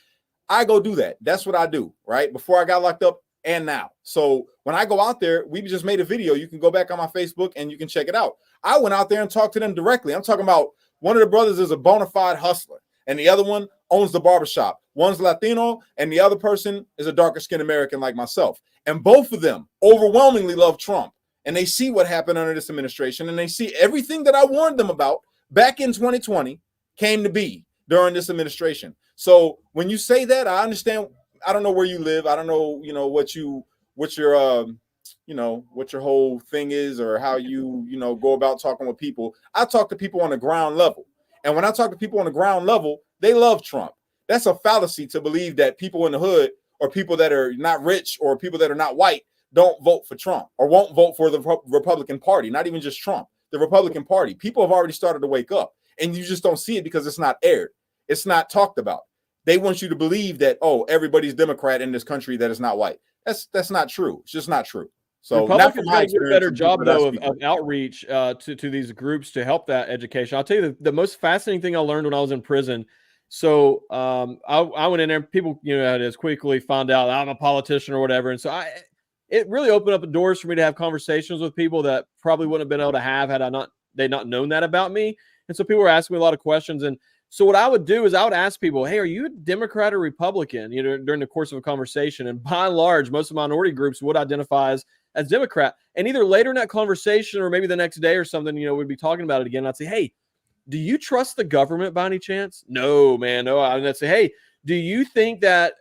I go do that. That's what I do, right? Before I got locked up and now. So when I go out there, we just made a video. You can go back on my Facebook and you can check it out. I went out there and talked to them directly. I'm talking about one of the brothers is a bona fide hustler, and the other one owns the barbershop. One's Latino, and the other person is a darker skinned American like myself. And both of them overwhelmingly love Trump. And they see what happened under this administration, and they see everything that I warned them about back in 2020 came to be during this administration. So when you say that, I understand. I don't know where you live. I don't know, what your whole thing is, or how you go about talking with people. I talk to people on the ground level. And when I talk to people on the ground level, they love Trump. That's a fallacy to believe that people in the hood, or people that are not rich, or people that are not white, don't vote for Trump or won't vote for the Republican Party. Not even just Trump, the Republican Party. People have already started to wake up, and you just don't see it because it's not aired. It's not talked about. They want you to believe that, everybody's Democrat in this country that is not white. That's not true. It's just not true. So Republicans got to do a better job, though, of outreach to these groups to help that education. I'll tell you the most fascinating thing I learned when I was in prison. So I went in there, and people, as quickly found out I'm a politician or whatever. And so it really opened up the doors for me to have conversations with people that probably wouldn't have been able to have had I not, they not known that about me. And so people were asking me a lot of questions. And so what I would do is I would ask people, hey, are you a Democrat or Republican? During the course of a conversation. And by and large, most of minority groups would identify as Democrat. And either later in that conversation or maybe the next day or something, we'd be talking about it again. I'd say, hey, do you trust the government by any chance? No, man, no. And I'd say, hey, do you think that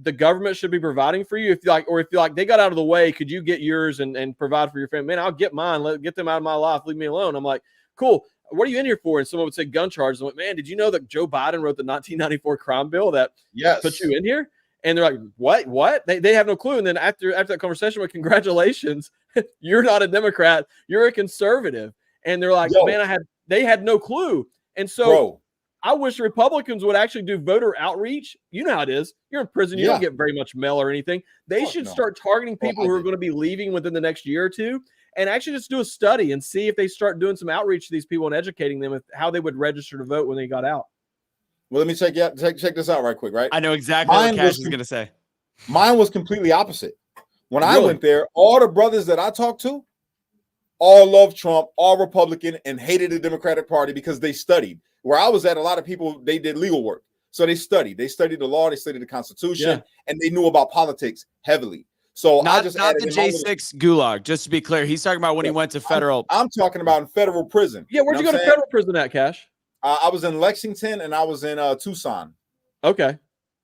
the government should be providing for you? If you like they got out of the way, could you get yours and provide for your family? Man, I'll get mine. Get them out of my life. Leave me alone. I'm like, cool. What are you in here for? And someone would say gun charges. I'm like, man, did you know that Joe Biden wrote the 1994 crime bill that put you in here? And they're like, what? They have no clue. And then after that conversation, with congratulations, you're not a Democrat, you're a conservative. And they're like, man, they had no clue. And so I wish Republicans would actually do voter outreach. You know how it is. You're in prison. You don't get very much mail or anything. They should start targeting people who are going to be leaving within the next year or two, and actually just do a study and see if they start doing some outreach to these people and educating them with how they would register to vote when they got out. Well, let me check this out right quick, right? I know exactly what Cash is going to say. Mine was completely opposite. When I went there, all the brothers that I talked to all loved Trump, all Republican, and hated the Democratic Party because they studied. Where I was at, a lot of people, they did legal work. So they studied. They studied the law, they studied the Constitution, and they knew about politics heavily. So not I just not the J6 gulag, just to be clear. He's talking about when he went to federal. I'm talking about in federal prison. Yeah, where'd you go to federal prison at, Cash? I was in Lexington and I was in Tucson. Okay.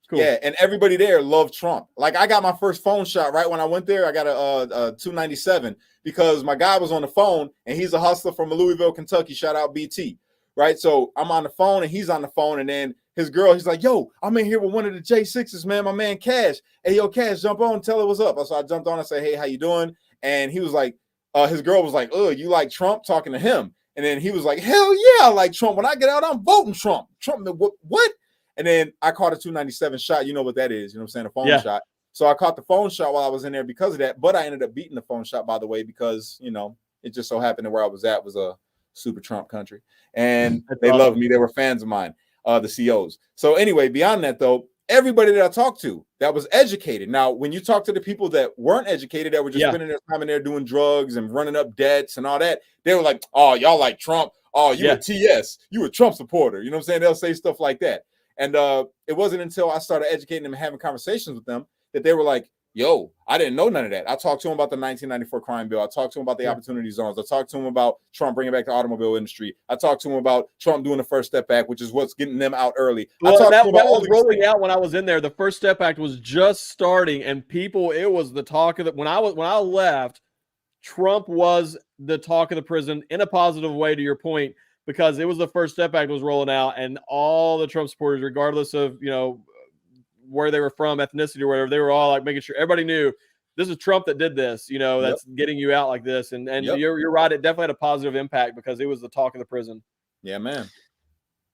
Cool. Yeah, and everybody there loved Trump. Like, I got my first phone shot right when I went there. I got a 297 because my guy was on the phone, and he's a hustler from Louisville, Kentucky. Shout out BT. Right, so I'm on the phone and he's on the phone, and then his girl, he's like, yo, I'm in here with one of the J6s, man, my man Cash. Hey, yo, Cash, jump on, tell her what's up. So I jumped on and said, hey, how you doing? And he was like, his girl was like, oh, you like Trump? Talking to him. And then he was like, hell yeah, I like Trump. When I get out, I'm voting Trump. Trump, what? And then I caught a 297 shot. You know what that is, you know what I'm saying, a phone shot. So I caught the phone shot while I was in there because of that, but I ended up beating the phone shot, by the way, because, it just so happened that where I was at was a super Trump country, and they loved me. They were fans of mine, the COs. So anyway, beyond that though, everybody that I talked to that was educated. Now, when you talk to the people that weren't educated, that were just spending their time in there doing drugs and running up debts and all that, they were like, oh, y'all like Trump. Oh, you a TS, you a Trump supporter. You know what I'm saying? They'll say stuff like that. And it wasn't until I started educating them and having conversations with them that they were like, yo, I didn't know none of that. I talked to him about the 1994 crime bill. I talked to him about the opportunity zones. I talked to him about Trump bringing back the automobile industry. I talked to him about Trump doing the First Step Act, which is what's getting them out early. Well, that was rolling out when I was in there. The First Step Act was just starting, and people, it was the talk of the, when I left, Trump was the talk of the prison in a positive way, to your point, because it was the First Step Act was rolling out, and all the Trump supporters, regardless of, where they were from, ethnicity or whatever, they were all like making sure everybody knew this is Trump that did this, that's getting you out like this. And you're right. It definitely had a positive impact because it was the talk of the prison. Yeah, man.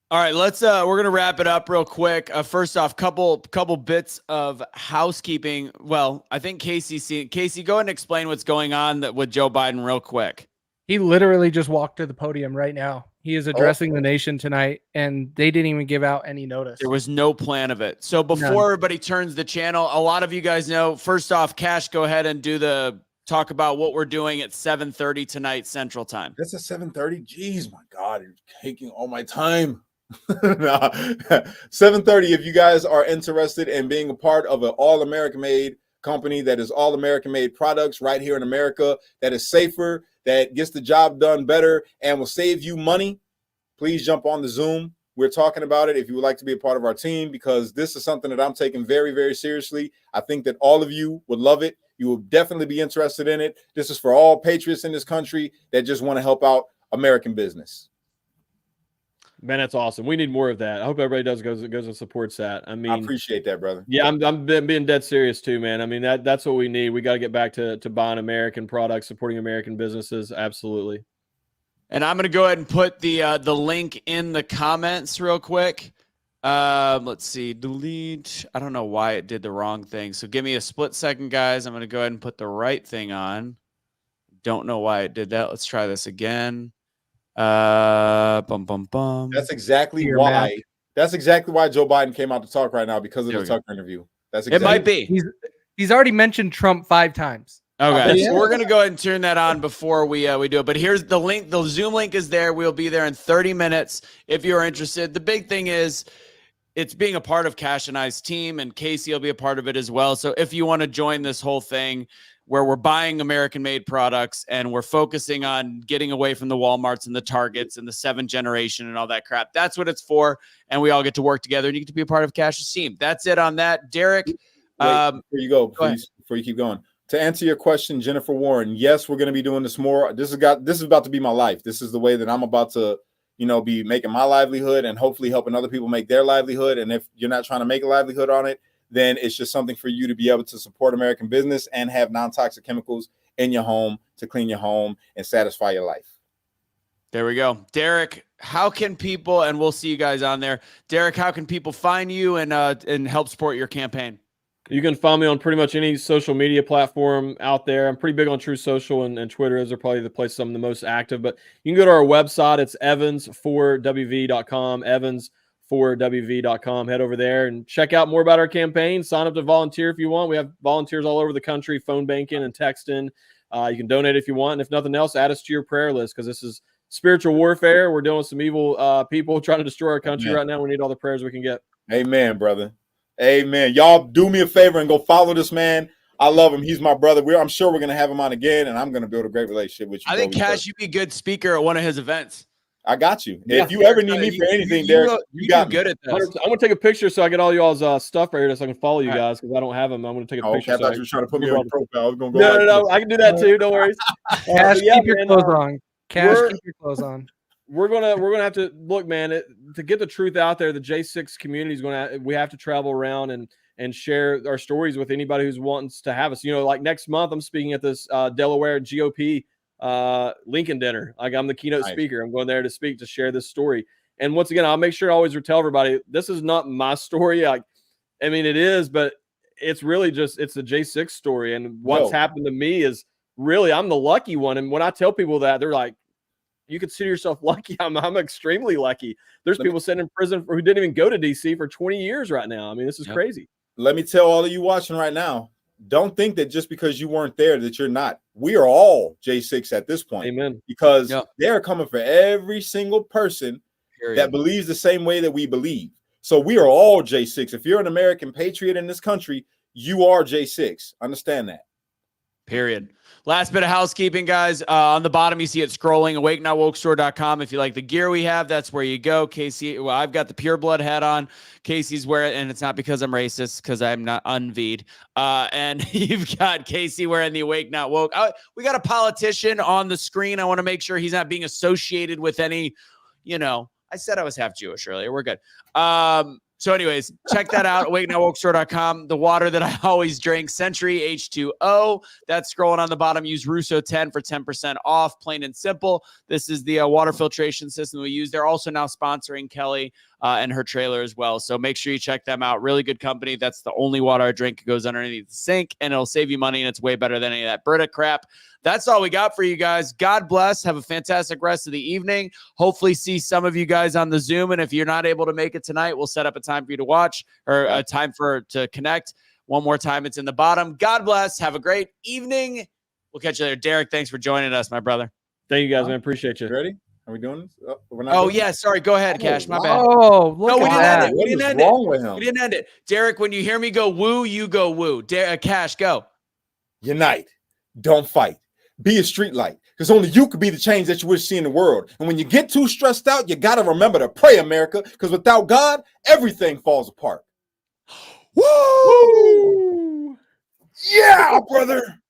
All right, let's we're going to wrap it up real quick. First off, couple bits of housekeeping. Well, I think Casey, go ahead and explain what's going on with Joe Biden real quick. He literally just walked to the podium right now. He is addressing the nation tonight, and they didn't even give out any notice. There was no plan of it. So before everybody turns the channel, a lot of you guys know, first off, Cash, go ahead and do the talk about what we're doing at 7:30 tonight Central Time. That's at 7:30? Jeez, my God, you're taking all my time. 7:30, if you guys are interested in being a part of an all-American made company that is all American made products right here in America, that is safer, that gets the job done better, and will save you money, please jump on the Zoom. We're talking about it if you would like to be a part of our team, because this is something that I'm taking very, very seriously. I think that all of you would love it. You will definitely be interested in it. This is for all patriots in this country that just want to help out American business. Man, that's awesome. We need more of that. I hope everybody goes and supports that. I mean, I appreciate that, brother. Yeah, I'm being dead serious too, man. I mean, that's what we need. We got to get back to buying American products, supporting American businesses. Absolutely. And I'm going to go ahead and put the link in the comments real quick. Let's see, delete. I don't know why it did the wrong thing. So give me a split second, guys. I'm going to go ahead and put the right thing on. Don't know why it did that. Let's try this again. That's exactly why. That's exactly why Joe Biden came out to talk right now, because of the Tucker interview. That's exactly. It might be. He's already mentioned Trump 5 times. Okay, so we're gonna go ahead and turn that on before we do it. But here's the link. The Zoom link is there. We'll be there in 30 minutes if you're interested. The big thing is it's being a part of Cash and I's team, and Casey will be a part of it as well. So if you want to join this whole thing where we're buying American-made products and we're focusing on getting away from the Walmarts and the Targets and the 7th generation and all that crap, that's what it's for. And we all get to work together, and you get to be a part of Cash's team. That's it on that, Derrick. Before you go, please, before you keep going. To answer your question, Jennifer Warren, yes, we're going to be doing this more. This is about to be my life. This is the way that I'm about to, be making my livelihood and hopefully helping other people make their livelihood. And if you're not trying to make a livelihood on it, then it's just something for you to be able to support American business and have non-toxic chemicals in your home to clean your home and satisfy your life. There we go. Derrick, how can people, and we'll see you guys on there. Derrick, how can people find you and help support your campaign? You can find me on pretty much any social media platform out there. I'm pretty big on True Social, and Twitter is probably the place I'm the most active. But you can go to our website. It's evans4wv.com, evans4wv.com. Head over there and check out more about our campaign. Sign up to volunteer if you want. We have volunteers all over the country, phone banking and texting. You can donate if you want. And if nothing else, add us to your prayer list, because this is spiritual warfare. We're dealing with some evil people trying to destroy our country right now. We need all the prayers we can get. Amen, brother. Amen. Y'all do me a favor and go follow this man. I love him. He's my brother. I'm sure we're going to have him on again, and I'm going to build a great relationship with you. I think Cash, you'd be a good speaker at one of his events. I got you. Yeah. If you ever need me for anything, Derrick, you got me. Good at this. I'm going to take a picture so I get all y'all's stuff right here so I can follow you guys, because I don't have them. I'm going to take a picture. I thought you were trying to put me on profile. I was going to go. No. I can do that too. Don't worry. Cash, keep your clothes on. Cash, keep your clothes on. We're gonna have to look, man. To get the truth out there, the J6 community is we have to travel around and share our stories with anybody who's wants to have us. Like next month, I'm speaking at this Delaware GOP Lincoln dinner. Like, I'm the keynote speaker. I'm going there to speak, to share this story. And once again, I'll make sure I always tell everybody, this is not my story. It is, but it's really it's the J6 story. And what's happened to me is really, I'm the lucky one. And when I tell people that, they're like, you consider yourself lucky? I'm extremely lucky. There's people sitting in prison who didn't even go to DC for 20 years right now. This is crazy. Let me tell all of you watching right now, don't think that just because you weren't there that you're not. We are all J6 at this point. Amen. Because they're coming for every single person that believes the same way that we believe. So we are all J6. If you're an American patriot in this country, you are J6. Understand that. Period. Last bit of housekeeping, guys. On the bottom, you see it scrolling, awakenotwokestore.com. If you like the gear we have, that's where you go. Casey, I've got the Pure Blood hat on. Casey's wearing, and it's not because I'm racist, because I'm not unV'd. And you've got Casey wearing the Awake Not Woke. We got a politician on the screen. I want to make sure he's not being associated with any, I said I was half Jewish earlier. We're good. So anyways, check that out, awakenotwokestore.com. The water that I always drink, Century H2O. That's scrolling on the bottom. Use Russo10 for 10% off, plain and simple. This is the water filtration system we use. They're also now sponsoring Kelly and her trailer as well. So make sure you check them out. Really good company. That's the only water I drink. It goes underneath the sink, and it'll save you money, and it's way better than any of that Brita crap. That's all we got for you guys. God bless. Have a fantastic rest of the evening. Hopefully see some of you guys on the Zoom. And if you're not able to make it tonight, we'll set up a time for you to watch, or a time to connect. One more time, it's in the bottom. God bless. Have a great evening. We'll catch you later. Derrick, thanks for joining us, my brother. Thank you guys, man. Appreciate you. Ready? Are we doing this? Yeah. Sorry. Go ahead, Cash. My bad. Oh, no, we didn't end it. What is wrong with him? We didn't end it. Derrick, when you hear me go woo, you go woo. Cash, go. Unite. Don't fight. Be a street light, because only you could be the change that you wish to see in the world. And when you get too stressed out, you got to remember to pray, America, because without God, everything falls apart. Woo! Yeah, brother.